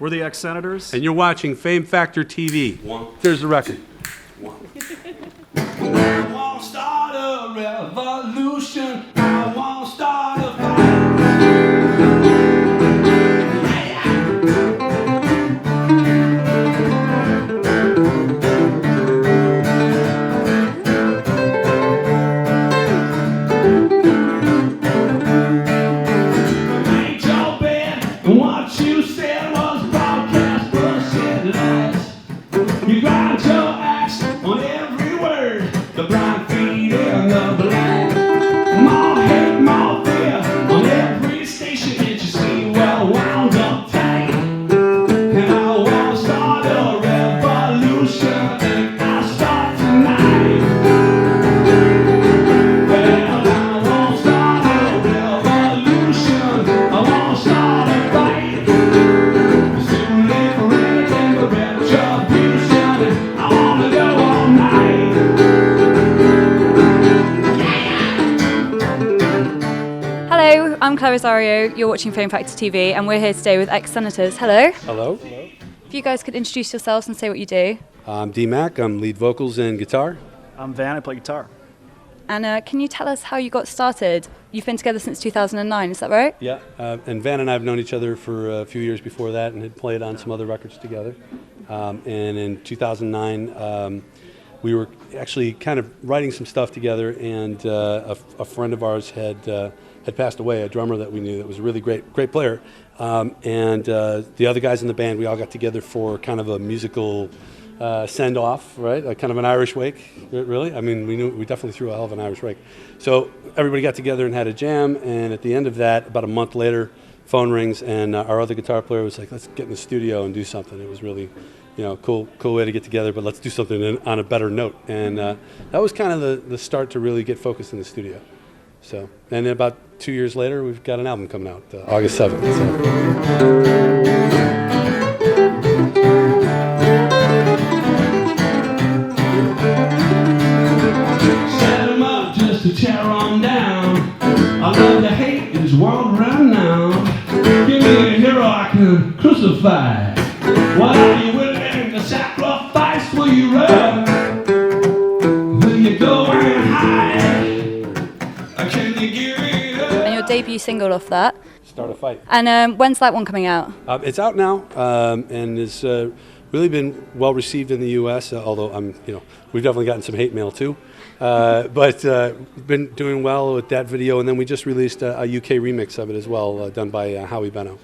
We're the ex-senators. And you're watching Fame Factor TV. Here's the record. I won't start a revolution. I won't start a fight. Ain't your bed, and what you said was broadcast bullshit lies. You grind your axe on every word. The blind feet and the blind. More hate, more fear on every station that you see. Well wound up tight. And I won't start a revolution. And I start tonight. Well, I won't start a revolution. I won't start a fight. It's too late for anything but retribution. I wanna go all night. Hello, I'm Claire Rosario. You're watching Fame Factor TV, and we're here today with ex-senators. Hello. Hello. If you guys could introduce yourselves and say what you do. I'm D-Mac. I'm lead vocals and guitar. I'm Van. I play guitar. And can you tell us how you got started? You've been together since 2009, is that right? Yeah. And Van and I have known each other for a few years before that and had played on some other records together. And in 2009, we were actually kind of writing some stuff together, and a friend of ours had passed away, a drummer that we knew that was a really great player. And the other guys in the band, we all got together for kind of a musical send-off, right? Like kind of an Irish wake, really. I mean, we definitely threw a hell of an Irish wake. So everybody got together and had a jam, and at the end of that, about a month later, phone rings, and our other guitar player was like, let's get in the studio and do something. It was really, cool way to get together, but let's do something on a better note. And that was kind of the start to really get focused in the studio. So, and then about 2 years later, we've got an album coming out, August 7th. Set 'em up just to tear 'em down. I love to hate this world right now. Give me a hero I can crucify. What are you willing to sacrifice? Will you run? Will you go and hide? Can you give it up? And your debut single off that. Start a fight. And when's that one coming out? It's out now, and it's really been well received in the U.S. Although we've definitely gotten some hate mail too. But we've been doing well with that video, and then we just released a UK remix of it as well, done by Howie Benno.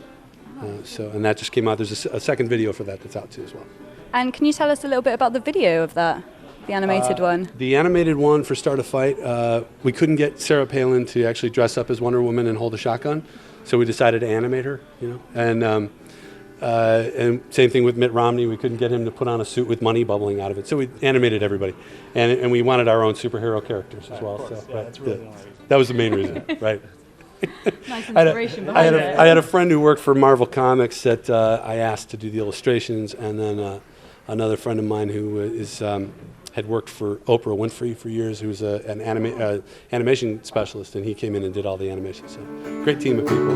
And that just came out. There's a second video for that that's out too as well. And can you tell us a little bit about the video of that, the animated one? The animated one for Start a Fight, we couldn't get Sarah Palin to actually dress up as Wonder Woman and hold a shotgun, so we decided to animate her. And same thing with Mitt Romney. We couldn't get him to put on a suit with money bubbling out of it, so we animated everybody, and we wanted our own superhero characters as well. So that's really nice. that was the main reason, right? Nice inspiration behind it. I had a friend who worked for Marvel Comics that I asked to do the illustrations, and then another friend of mine who had worked for Oprah Winfrey for years, who was an animation specialist, and he came in and did all the animation. So great team of people.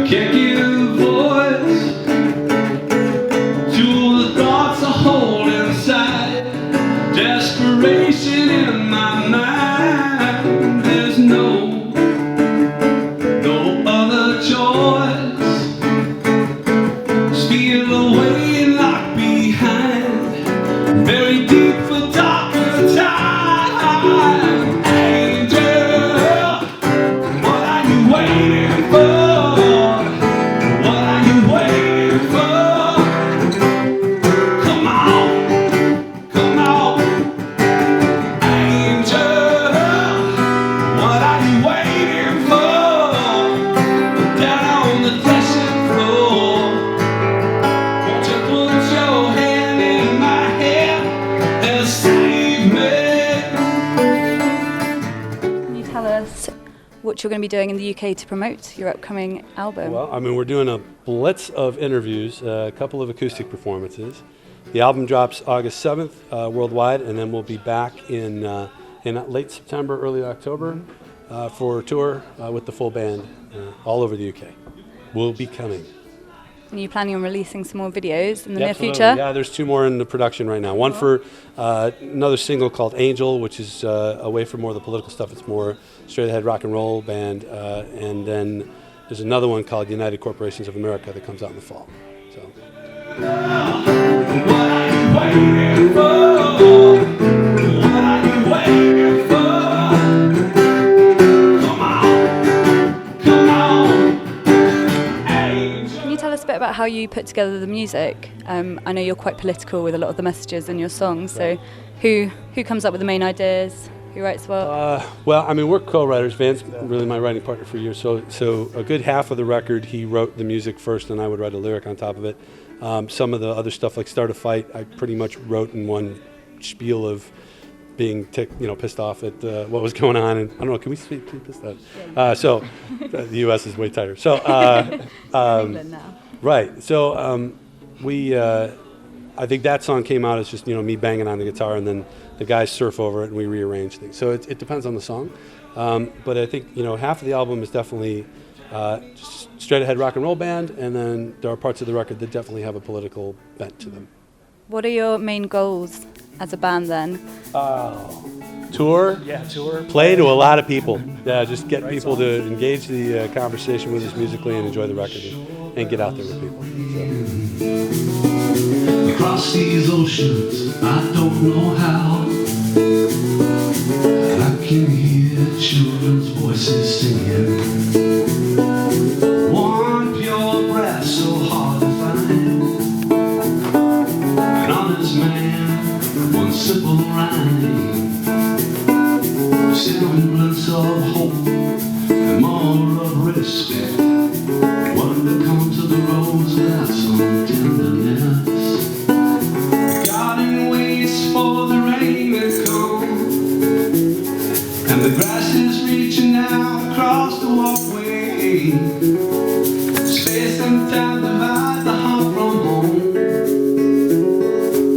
Can't give voice to the thoughts I hold inside. Desperation in my mind. There's no other choice. Steal away and lock behind. Very deep for darker time. Angel, what are you waiting for? What you're going to be doing in the UK to promote your upcoming album? Well, I mean, we're doing a blitz of interviews, a couple of acoustic performances, The album drops August 7th worldwide, and then we'll be back in late September, early October for a tour with the full band all over the UK. We'll be coming. Are you planning on releasing some more videos in the near Absolutely. future? Yeah, there's 2 more in the production right now. One for another single called Angel, which is away from more of the political stuff. It's more straight ahead rock and roll band. And then there's another one called United Corporations of America that comes out in the fall. So. What are you waiting for? What are you waiting for? Come on, Can you tell us a bit about how you put together the music? I know you're quite political with a lot of the messages in your songs, so who comes up with the main ideas? Who writes what? Well, I mean, we're co-writers. Van's really my writing partner for years. So a good half of the record, he wrote the music first, and I would write a lyric on top of it. Some of the other stuff, like Start a Fight, I pretty much wrote in one spiel of being pissed off at what was going on. And I don't know, can we speak pissed off? So the U.S. is way tighter. So England now. right. So I think that song came out as just me banging on the guitar, and then the guys surf over it and we rearrange things. So it depends on the song. But I think half of the album is definitely just straight ahead rock and roll band, and then there are parts of the record that definitely have a political bent to them. What are your main goals as a band then? Tour. Yeah, tour. Play to a lot of people. Yeah, just get people to engage the conversation with us musically and enjoy the record and get out there with people. So. across these oceans, I don't know how. I can hear children's voices singing. One pure breath so hard to find. An honest man, one simple rhyme. Semblance of hope and more of respect. Wonder comes to the rose without some tenderness. Garden waits for the rain to come, and the grass is reaching out across the walkway. Space and time divide the heart from home,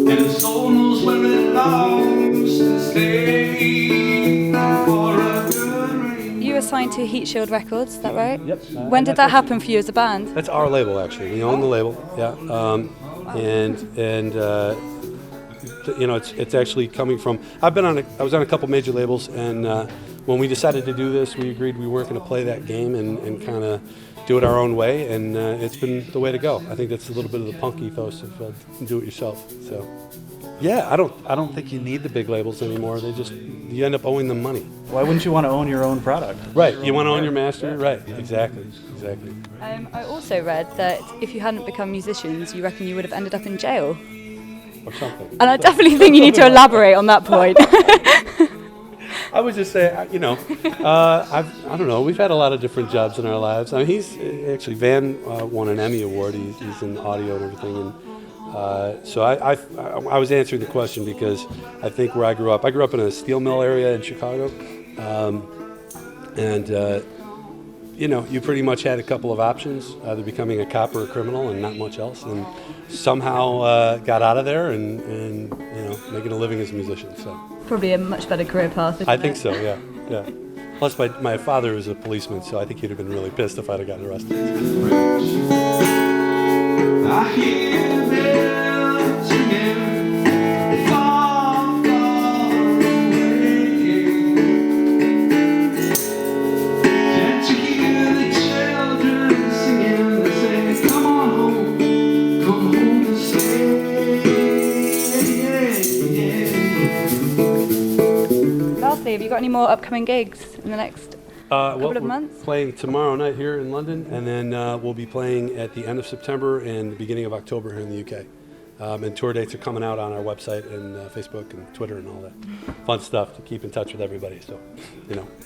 and the soul knows where it longs to stay. For a good rain. You were signed to Heat Shield Records, is that right? Yep. When did that happen for you as a band? That's our label, actually. We own the label. Yeah. It's actually coming from. I was on a couple major labels, and when we decided to do this, we agreed we weren't going to play that game and kind of do it our own way, and it's been the way to go. I think that's a little bit of the punk ethos of do it yourself. So, yeah, I don't think you need the big labels anymore. You end up owing them money. Why wouldn't you want to own your own product? Right. You want to own your master. Right. Exactly. I also read that if you hadn't become musicians, you reckon you would have ended up in jail. Or something. And I definitely think you need to elaborate on that point. I would just say, I don't know. We've had a lot of different jobs in our lives. I mean, Van won an Emmy Award. He's in audio and everything, and so I was answering the question because I think where I grew up in a steel mill area in Chicago, and you pretty much had a couple of options, either becoming a cop or a criminal, and not much else. And somehow got out of there and making a living as a musician. So. Probably a much better career path. I think so, yeah. Plus, my father was a policeman, so I think he'd have been really pissed if I'd have gotten arrested. I hear them singing far, far away. Can't you hear the children singing? They say, come on home to stay. Lastly, have you got any more upcoming gigs in the next couple of months? We're playing tomorrow night here in London, and then we'll be playing at the end of September and the beginning of October here in the UK. And tour dates are coming out on our website and Facebook and Twitter and all that fun stuff to keep in touch with everybody. So,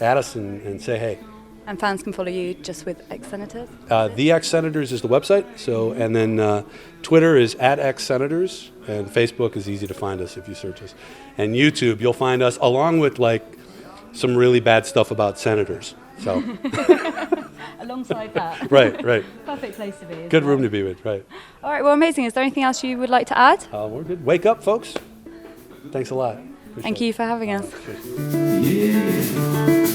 add us and say hey. And fans can follow you just with Ex-Senators? The Ex-Senators is the website. So, and then Twitter is @Ex-Senators, and Facebook is easy to find us if you search us. And YouTube, you'll find us along with some really bad stuff about senators. So. alongside that. Right, right. Perfect place to be. isn't Good it? room to be with, right. All right, well, amazing. Is there anything else you would like to add? We're good. Wake up, folks. Thanks a lot. Thank you for having us. Cheers. Yeah.